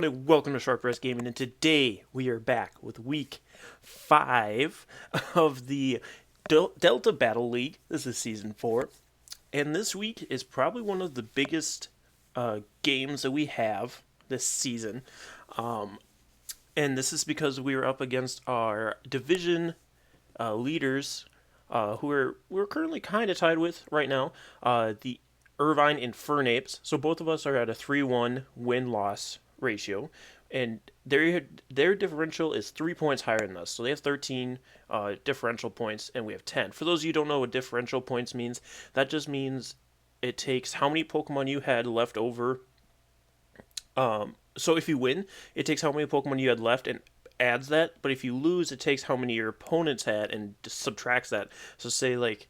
everyone, and welcome to Sharp Press Gaming. And today we are back with week 5 of the Delta Battle League. This is season 4, and this week is probably one of the biggest games that we have this season. And this is because we are up against our division leaders, who we're currently kind of tied with right now. The Irvine and Fernapes. So both of us are at a 3-1 win-loss ratio, and their differential is 3 points higher than us. So they have 13 differential points, and we have 10. For those of you who don't know what differential points means, that just means it takes how many Pokemon you had left over. So if you win, it takes how many Pokemon you had left and adds that. But if you lose, it takes how many your opponents had and subtracts that. So say like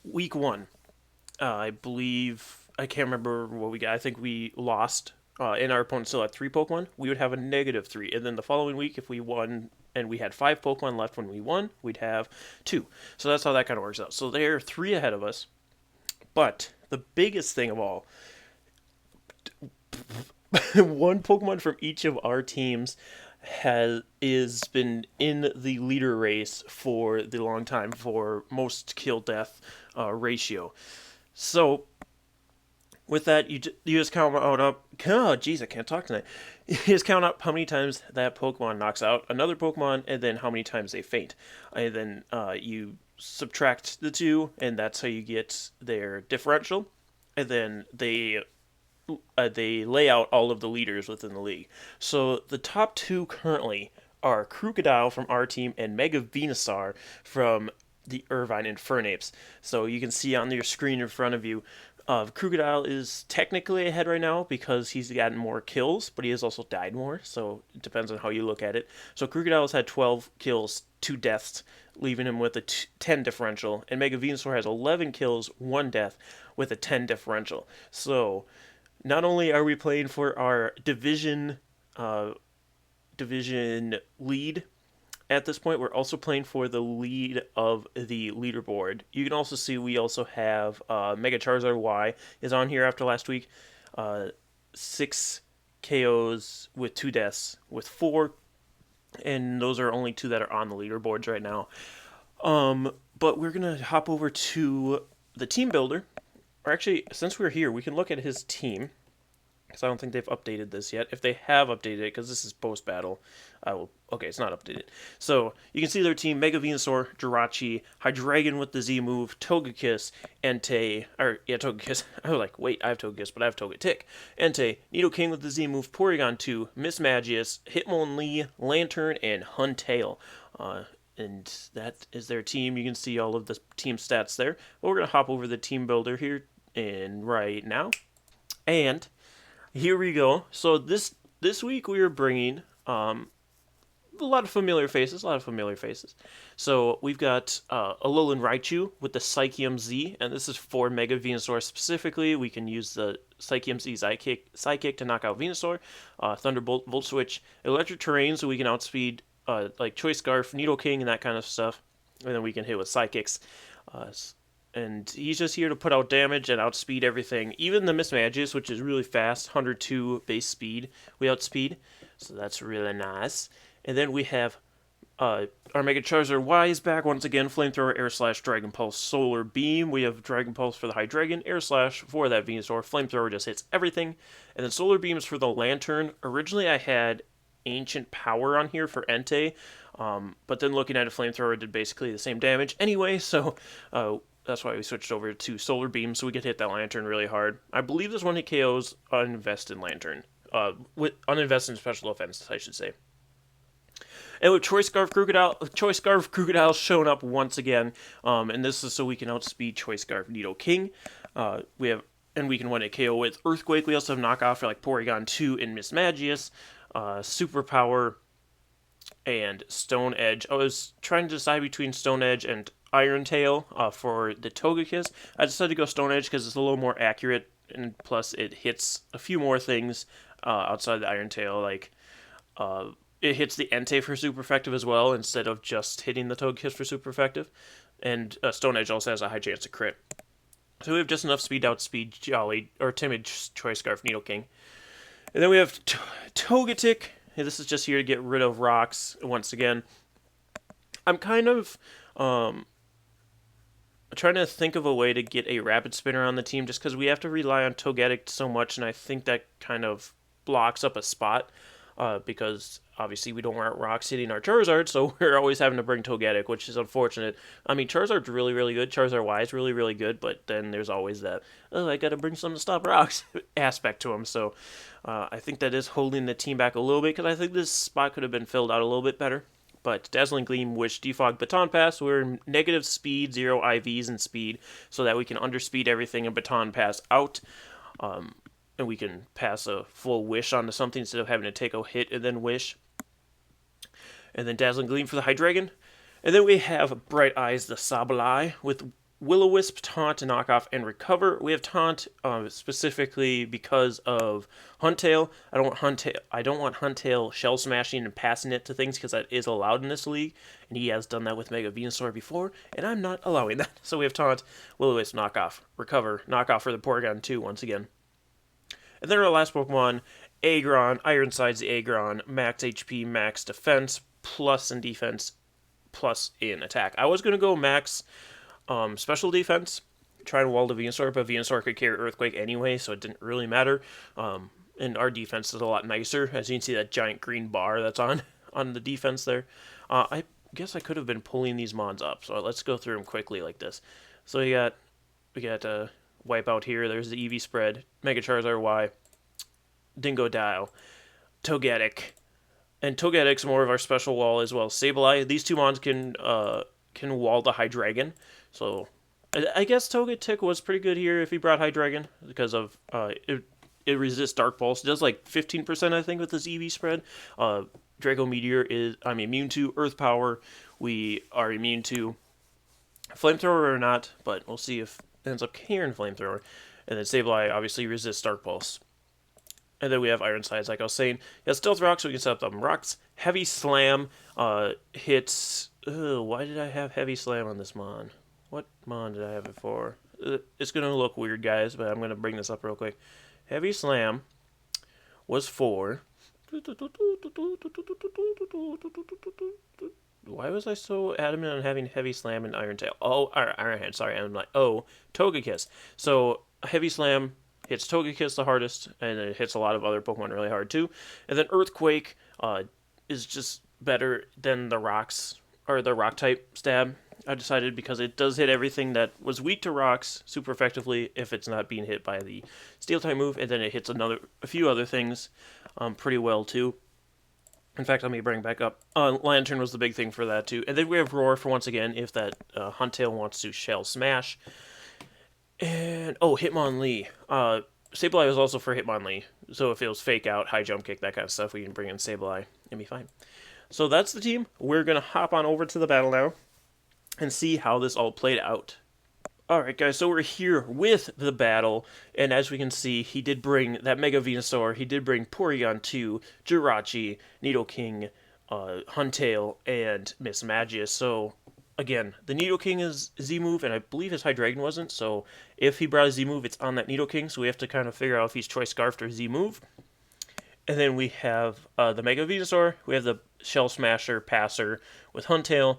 week 1. I believe, I can't remember what we got. I think we lost, and our opponent still had 3 Pokemon. We would have a -3. And then the following week, if we won and we had 5 Pokemon left when we won, we'd have 2. So that's how that kind of works out. So they're 3 ahead of us. But the biggest thing of all, one Pokemon from each of our teams is been in the leader race for the long time for most kill death ratio. So, with that, you just count out up. Oh, jeez, I can't talk tonight. You just count up how many times that Pokemon knocks out another Pokemon, and then how many times they faint. And then you subtract the two, and that's how you get their differential. And then they lay out all of the leaders within the league. So the top 2 currently are Crocodile from our team and Mega Venusaur from the Irvine and Fernapes. So you can see on your screen in front of you, Crocodile is technically ahead right now because he's gotten more kills, but he has also died more, so it depends on how you look at it. So Crocodile has had 12 kills, 2 deaths, leaving him with a 10 differential, and Mega Venusaur has 11 kills, 1 death, with a 10 differential. So not only are we playing for our division lead at this point, we're also playing for the lead of the leaderboard. You can also see we also have Mega Charizard Y is on here after last week. 6 KOs with 2 deaths with 4, and those are only 2 that are on the leaderboards right now. But we're going to hop over to the team builder. Or actually, since we're here, we can look at his team, because I don't think they've updated this yet. If they have updated it, because this is post-battle, I will... Okay, it's not updated. So, you can see their team: Mega Venusaur, Jirachi, Hydreigon with the Z move, Togekiss, Entei... Togekiss. I was like, wait, I have Togekiss, but I have Togetic. Entei, Nidoking with the Z move, Porygon 2, Mismagius, Hitmonlee, Lantern, and Huntail. And that is their team. You can see all of the team stats there. But we're going to hop over the team builder here right now. And here we go. So this week we are bringing a lot of familiar faces. So we've got Alolan Raichu with the Psychium Z, and this is for Mega Venusaur specifically. We can use the Psychium Z Psychic to knock out Venusaur. Thunderbolt, Volt Switch, Electric Terrain, so we can outspeed like Choice Scarf, Nidoking, and that kind of stuff. And then we can hit with Psychics. And he's just here to put out damage and outspeed everything. Even the Mismagius, which is really fast, 102 base speed, we outspeed. So that's really nice. And then we have our Mega Charizard Y is back once again. Flamethrower, Air Slash, Dragon Pulse, Solar Beam. We have Dragon Pulse for the Hydreigon, Air Slash for that Venusaur. Flamethrower just hits everything. And then Solar Beam is for the Lantern. Originally I had Ancient Power on here for Entei, but then looking at a Flamethrower did basically the same damage anyway, so that's why we switched over to Solar Beam, so we could hit that Lantern really hard. I believe this one hit KOs uninvested Lantern, with uninvested special offense, I should say. And with Choice Scarf Crocodile showing up once again, and this is so we can outspeed Choice Scarf Nidoking. We can win a KO with Earthquake. We also have knockoff for like Porygon 2 and Mismagius. Superpower, and Stone Edge. I was trying to decide between Stone Edge and Iron Tail for the Togekiss. I decided to go Stone Edge because it's a little more accurate, and plus it hits a few more things outside the Iron Tail. Like, it hits the Entei for super effective as well, instead of just hitting the Togekiss for super effective. And Stone Edge also has a high chance to crit. So we have just enough speed to outspeed Timid Choice Scarf Nidoking. And then we have Togetic. This is just here to get rid of rocks once again. I'm kind of trying to think of a way to get a rapid spinner on the team just because we have to rely on Togetic so much, and I think that kind of blocks up a spot because obviously we don't want rocks hitting our Charizard, so we're always having to bring Togetic, which is unfortunate. I mean, Charizard's really, really good. Charizard Y is really, really good, but then there's always that, oh, I got to bring some to stop rocks aspect to him. So I think that is holding the team back a little bit because I think this spot could have been filled out a little bit better. But Dazzling Gleam, Wish, Defog, Baton Pass, we're negative speed, 0 IVs and speed, so that we can underspeed everything and Baton Pass out. And we can pass a full Wish onto something instead of having to take a hit and then Wish. And then Dazzling Gleam for the Hydreigon. And then we have Bright Eyes, the Sableye, with Will-O-Wisp, Taunt, Knockoff, and Recover. We have Taunt specifically because of Huntail. I don't want Huntail shell smashing and passing it to things because that is allowed in this league, and he has done that with Mega Venusaur before, and I'm not allowing that. So we have Taunt, Will-O-Wisp, Knockoff, Recover, Knockoff for the Porygon 2 once again. And then our last Pokemon, Aggron, Iron Sides the Aggron, max HP, max defense, plus in defense, plus in attack. I was going to go max special defense, try and wall the Venusaur, but Venusaur could carry Earthquake anyway, so it didn't really matter. And our defense is a lot nicer, as you can see that giant green bar that's on the defense there. I guess I could have been pulling these mons up, so let's go through them quickly like this. So we got Wipeout here, there's the EV spread, Mega Charizard Y, Dingodile, Togetic, and Togetic's more of our special wall as well. Sableye, these two mons can wall the Hydreigon, so I guess Togetic was pretty good here if he brought Hydreigon because of it resists Dark Pulse. It does like 15% I think with this EV spread. Draco Meteor I'm immune to Earth Power. We are immune to Flamethrower or not, but we'll see if it ends up carrying Flamethrower. And then Sableye obviously resists Dark Pulse. And then we have Iron Sides, like I was saying. He has Stealth Rock, so we can set up them rocks. Heavy Slam hits. Why did I have Heavy Slam on this mon? What mon did I have it for? It's going to look weird, guys, but I'm going to bring this up real quick. Heavy Slam was for... Why was I so adamant on having Heavy Slam and Iron Tail? Oh, Iron Hand, sorry. I'm like, Togekiss. So, Heavy Slam hits Togekiss the hardest, and it hits a lot of other Pokemon really hard too. And then Earthquake is just better than the rocks, or the rock type stab, I decided, because it does hit everything that was weak to rocks super effectively if it's not being hit by the steel type move, and then it hits a few other things pretty well too. In fact, let me bring back up. Lantern was the big thing for that too. And then we have Roar for once again if that Huntail wants to Shell Smash. And Hitmonlee. Sableye was also for Hitmonlee. So if it was Fake Out, High Jump Kick, that kind of stuff, we can bring in Sableye and be fine. So that's the team. We're going to hop on over to the battle now and see how this all played out. Alright guys, so we're here with the battle, and as we can see, he did bring that Mega Venusaur, he did bring Porygon 2, Jirachi, Nidoking, Huntail, and Miss Magius. So, again, the Nidoking is Z-move, and I believe his Hydreigon wasn't, so if he brought a Z-move, it's on that Nidoking, so we have to kind of figure out if he's Choice Scarfed or Z-move. And then we have the Mega Venusaur, we have the Shell Smasher Passer with Huntail,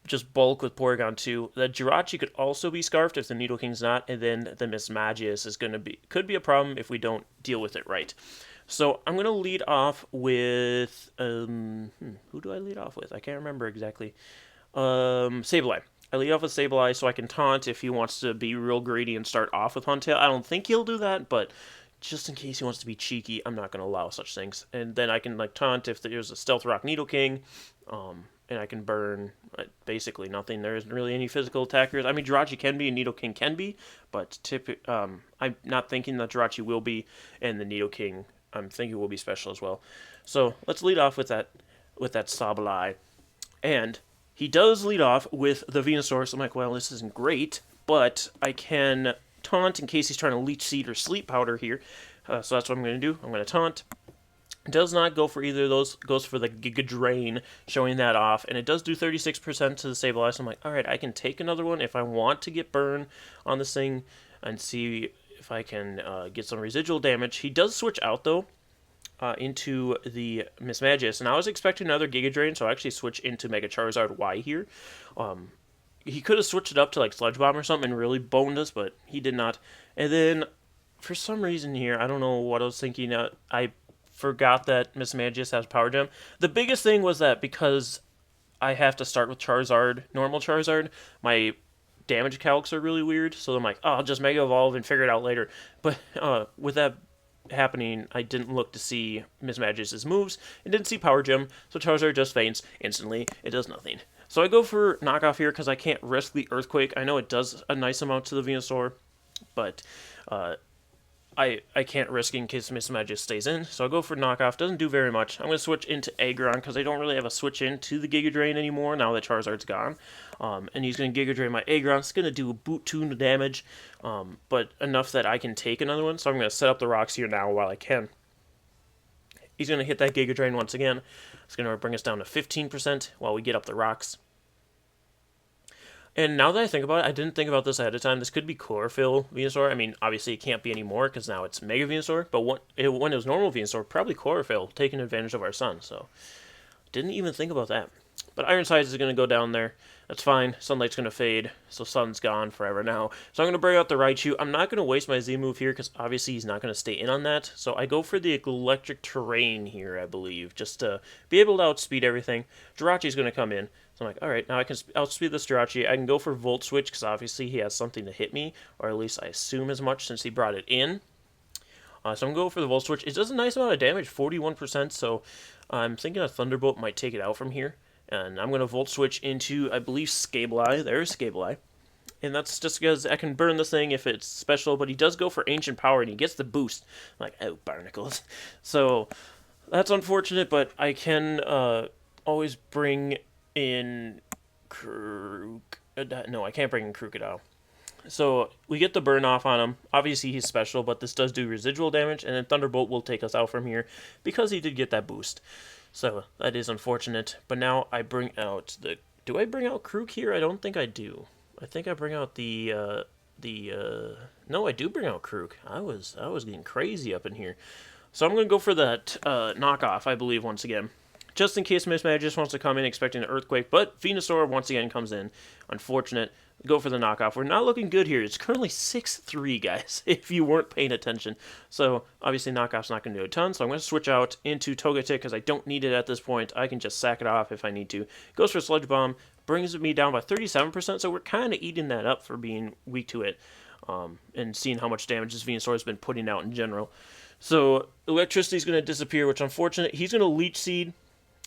just bulk with Porygon 2. The Jirachi could also be Scarfed if the Nidoking's not, and then the Miss Magius is could be a problem if we don't deal with it right. So I'm going to lead off with, who do I lead off with? I can't remember exactly. Sableye. I lead off with Sableye so I can taunt if he wants to be real greedy and start off with Huntail. I don't think he'll do that, but just in case he wants to be cheeky, I'm not going to allow such things. And then I can taunt if there's a Stealth Rock Nidoking, and I can burn basically nothing. There isn't really any physical attackers. I mean, Jirachi can be, and Nidoking can be, but I'm not thinking that Jirachi will be, and the Nidoking I'm thinking will be special as well. So let's lead off with that Sableye, and he does lead off with the Venusaur. So I'm like, well, this isn't great, but I can taunt in case he's trying to Leech Seed or Sleep Powder here. So that's what I'm going to do. I'm going to taunt. Does not go for either of those, goes for the Giga Drain, showing that off, and it does do 36% to the Sableye, so I'm like, alright, I can take another one if I want to get burn on this thing, and see if I can get some residual damage. He does switch out, though, into the Mismagius, and I was expecting another Giga Drain, so I actually switched into Mega Charizard Y here. He could have switched it up to like Sludge Bomb or something and really boned us, but he did not. And then, for some reason here, I don't know what I was thinking, I forgot that Mismagius has Power Gem. The biggest thing was that because I have to start with Charizard, normal Charizard, my damage calcs are really weird, so I'm like, oh, I'll just Mega Evolve and figure it out later. But with that happening, I didn't look to see Mismagius' moves and didn't see Power Gem, so Charizard just faints instantly. It does nothing. So I go for knockoff here because I can't risk the Earthquake. I know it does a nice amount to the Venusaur, but I can't risk it in case Mismagius stays in. So I go for knockoff. Doesn't do very much. I'm going to switch into Aggron because I don't really have a switch into the Giga Drain anymore now that Charizard's gone. And he's going to Giga Drain my Aggron. It's going to do a boot 2 damage, but enough that I can take another one. So I'm going to set up the rocks here now while I can. He's going to hit that Giga Drain once again. It's going to bring us down to 15% while we get up the rocks. And now that I think about it, I didn't think about this ahead of time. This could be Chlorophyll Venusaur. I mean, obviously it can't be anymore because now it's Mega Venusaur. But when it was normal Venusaur, probably Chlorophyll, taking advantage of our sun. So, didn't even think about that. But Iron Size is going to go down there. That's fine. Sunlight's going to fade, so Sun's gone forever now. So I'm going to bring out the Raichu. I'm not going to waste my Z move here because obviously he's not going to stay in on that. So I go for the Electric Terrain here, I believe, just to be able to outspeed everything. Jirachi's going to come in. So I'm like, alright, now I can outspeed this Jirachi. I can go for Volt Switch because obviously he has something to hit me, or at least I assume as much since he brought it in. So I'm going to go for the Volt Switch. It does a nice amount of damage, 41%, so I'm thinking a Thunderbolt might take it out from here. And I'm going to Volt Switch into, I believe, Scabeleye. There's Scabeleye. And that's just because I can burn this thing if it's special, but he does go for Ancient Power, and he gets the boost. I'm like, oh, Barnacles. So, that's unfortunate, but I can always bring in No, I can't bring in Crocodile. So, we get the burn off on him. Obviously, he's special, but this does do residual damage, and then Thunderbolt will take us out from here because he did get that boost. So, that is unfortunate. But now I bring out the... Do I bring out Krook here? I don't think I do. I think I bring out no, I do bring out Krook. I was getting crazy up in here. So I'm going to go for that knockoff, I believe, once again. Just in case Mismagius wants to come in expecting an Earthquake. But Venusaur once again comes in. Unfortunate. Go for the knockoff. We're not looking good here. It's currently 6-3, guys, if you weren't paying attention. So, obviously, knockoff's not going to do a ton. So I'm going to switch out into Togetic because I don't need it at this point. I can just sack it off if I need to. Goes for Sludge Bomb. Brings me down by 37%. So we're kind of eating that up for being weak to it. And seeing how much damage this Venusaur has been putting out in general. So, Electricity's going to disappear, which is unfortunate. He's going to Leech Seed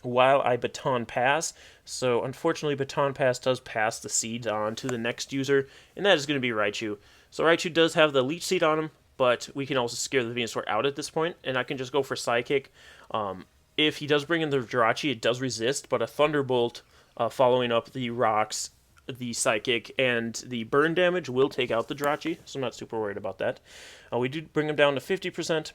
while I Baton Pass. So, unfortunately, Baton Pass does pass the seeds on to the next user, and that is going to be Raichu. So, Raichu does have the Leech Seed on him, but we can also scare the Venusaur out at this point, and I can just go for Psychic. If he does bring in the Jirachi, it does resist, but a Thunderbolt following up the rocks, the Psychic, and the burn damage will take out the Jirachi, so I'm not super worried about that. We do bring him down to 50%,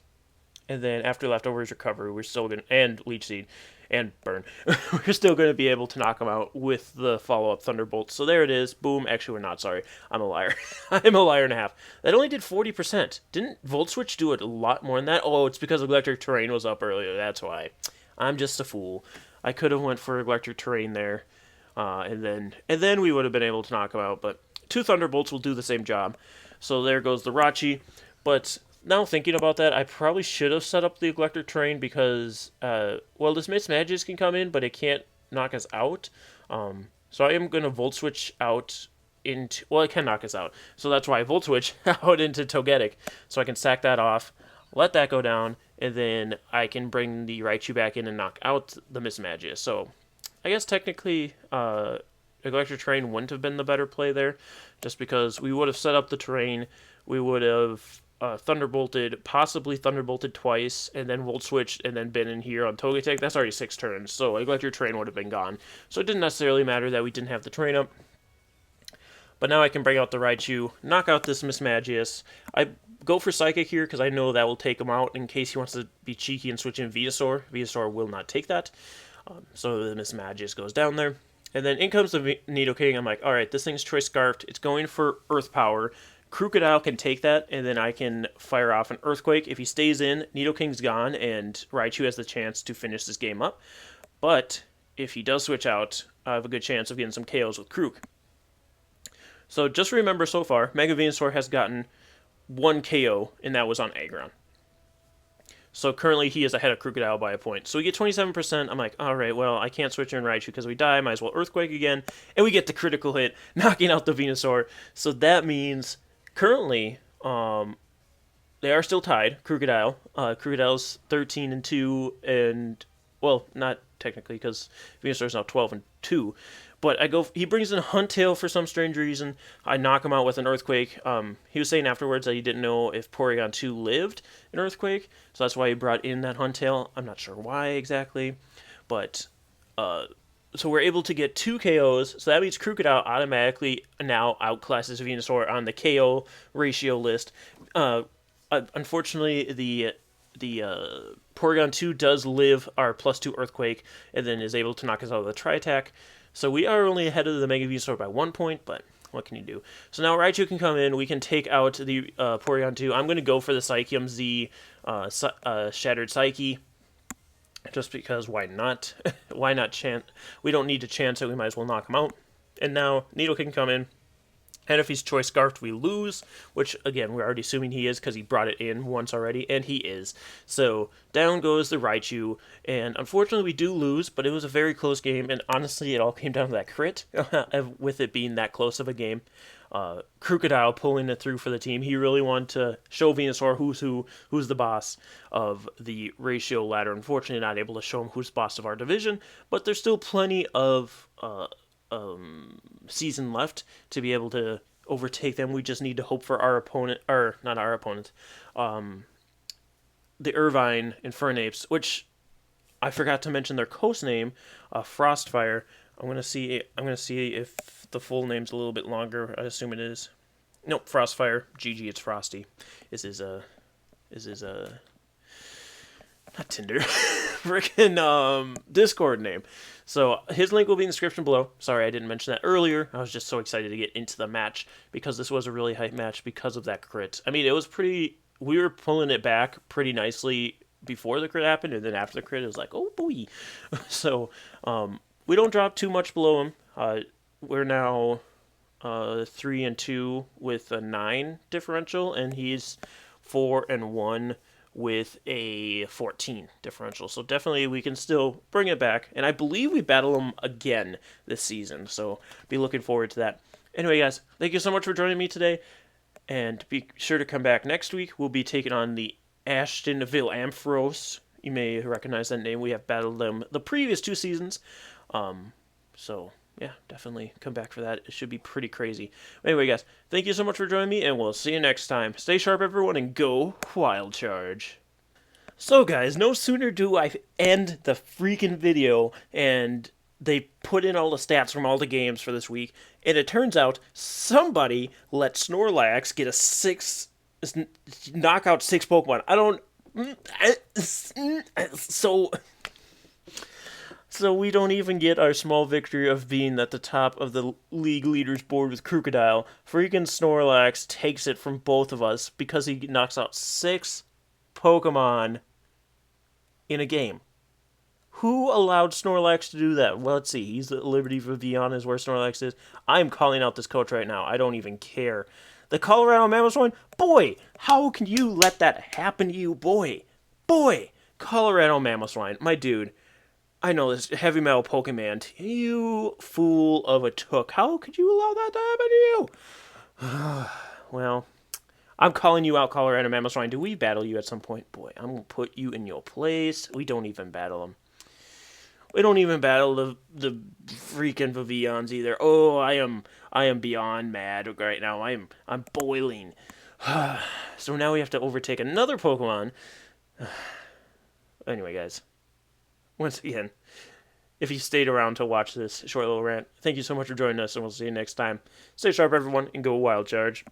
and then after Leftovers Recovery, we're still going to... and Leech Seed. And burn. We're still going to be able to knock him out with the follow-up Thunderbolt. So there it is. Boom. Actually, we're not. Sorry. I'm a liar. I'm a liar and a half. That only did 40%. Didn't Volt Switch do it a lot more than that? Oh, it's because Electric Terrain was up earlier. That's why. I'm just a fool. I could have went for Electric Terrain there. And then we would have been able to knock him out. But 2 Thunderbolts will do the same job. So there goes the Rachi. But... now thinking about that, I probably should have set up the Electric Terrain because, well, this Mismagius can come in, but it can't knock us out. So I am going to Volt Switch out into... well, it can knock us out. So that's why I Volt Switch out into Togetic. So I can sack that off, let that go down, and then I can bring the Raichu back in and knock out the Mismagius. So I guess technically Electric Terrain wouldn't have been the better play there, just because we would have set up the terrain, we would have... possibly Thunderbolted twice, and then Volt Switched, and then been in here on Togetic. That's already 6 turns, so Electric Terrain would have been gone. So it didn't necessarily matter that we didn't have the terrain up. But now I can bring out the Raichu, knock out this Mismagius. I go for Psychic here, because I know that will take him out in case he wants to be cheeky and switch in Venusaur. Venusaur will not take that. So the Mismagius goes down there. And then in comes the Nidoking. I'm like, alright, this thing's Choice Scarfed. It's going for Earth Power. Crocodile can take that, and then I can fire off an Earthquake. If he stays in, Nidoking's gone, and Raichu has the chance to finish this game up. But if he does switch out, I have a good chance of getting some KOs with Krook. So just remember so far, Mega Venusaur has gotten one KO, and that was on Aggron. So currently he is ahead of Crocodile by a point. So we get 27%. I'm like, alright, well, I can't switch in Raichu because we die. Might as well Earthquake again. And we get the critical hit, knocking out the Venusaur. So that means currently they are still tied, Crocodile. Crocodile's 13-2, and, well, not technically because Venusaur's now 12-2. But he brings in Huntail for some strange reason. I knock him out with an Earthquake. He was saying afterwards that he didn't know if Porygon 2 lived in Earthquake, so that's why he brought in that Huntail. I'm not sure why exactly, but so we're able to get 2 KOs. So that means Crocodile automatically now outclasses Venusaur on the KO ratio list. Unfortunately, the Porygon 2 does live our +2 Earthquake, and then is able to knock us out of the Tri-Attack. So we are only ahead of the Mega Venusaur by 1 point, but what can you do? So now Raichu can come in. We can take out the Porygon 2. I'm going to go for the Psychium Z Shattered Psyche, just because why not? Why not chance? We don't need to chance it. We might as well knock him out. And now Needle can come in. And if he's Choice Scarfed, we lose, which, again, we're already assuming he is because he brought it in once already, and he is. So down goes the Raichu, and unfortunately we do lose, but it was a very close game, and honestly it all came down to that crit, with it being that close of a game. Crocodile pulling it through for the team. He really wanted to show Venusaur who's the boss of the ratio ladder. Unfortunately, not able to show him who's boss of our division, but there's still plenty of season left to be able to overtake them. We just need to hope for our opponent, or not our opponent, the Irvine Infernapes, which I forgot to mention their coast name, Frostfire. I'm gonna see if the full name's a little bit longer. I assume it is. Nope, Frostfire. GG, it's Frosty. Is his not Tinder, freaking Discord name. So his link will be in the description below. Sorry, I didn't mention that earlier. I was just so excited to get into the match because this was a really hype match because of that crit. I mean, it was pretty. We were pulling it back pretty nicely before the crit happened, and then after the crit, it was like, oh boy. So we don't drop too much below him. We're now 3-2 with a 9 differential, and he's 4-1 with a 14 differential. So definitely we can still bring it back. And I believe we battle him again this season. So be looking forward to that. Anyway, guys, thank you so much for joining me today. And be sure to come back next week. We'll be taking on the Ashtonville Ampharos. You may recognize that name. We have battled them the previous 2 seasons. So yeah, definitely come back for that. It should be pretty crazy. Anyway, guys, thank you so much for joining me, and we'll see you next time. Stay sharp, everyone, and go Wild Charge. So, guys, no sooner do I end the freaking video, and they put in all the stats from all the games for this week, and it turns out somebody let Snorlax get knock out 6 Pokemon. I don't... So we don't even get our small victory of being at the top of the league leaders board with Crocodile. Freaking Snorlax takes it from both of us because he knocks out 6 Pokemon in a game. Who allowed Snorlax to do that? Well, let's see. He's at Liberty Vivian is where Snorlax is. I'm calling out this coach right now. I don't even care. The Colorado Mammoth, boy, how can you let that happen to you? Boy, Colorado Mammoth, my dude. I know this heavy metal Pokemon. You fool of a took. How could you allow that to happen to you? Well, I'm calling you out, Colorado Mammoth. Do we battle you at some point? Boy, I'm going to put you in your place. We don't even battle them. We don't even battle the freaking Vivians either. Oh, I am beyond mad right now. I'm boiling. So now we have to overtake another Pokemon. Anyway, guys. Once again, if you stayed around to watch this short little rant, thank you so much for joining us, and we'll see you next time. Stay sharp, everyone, and go Wild Charge.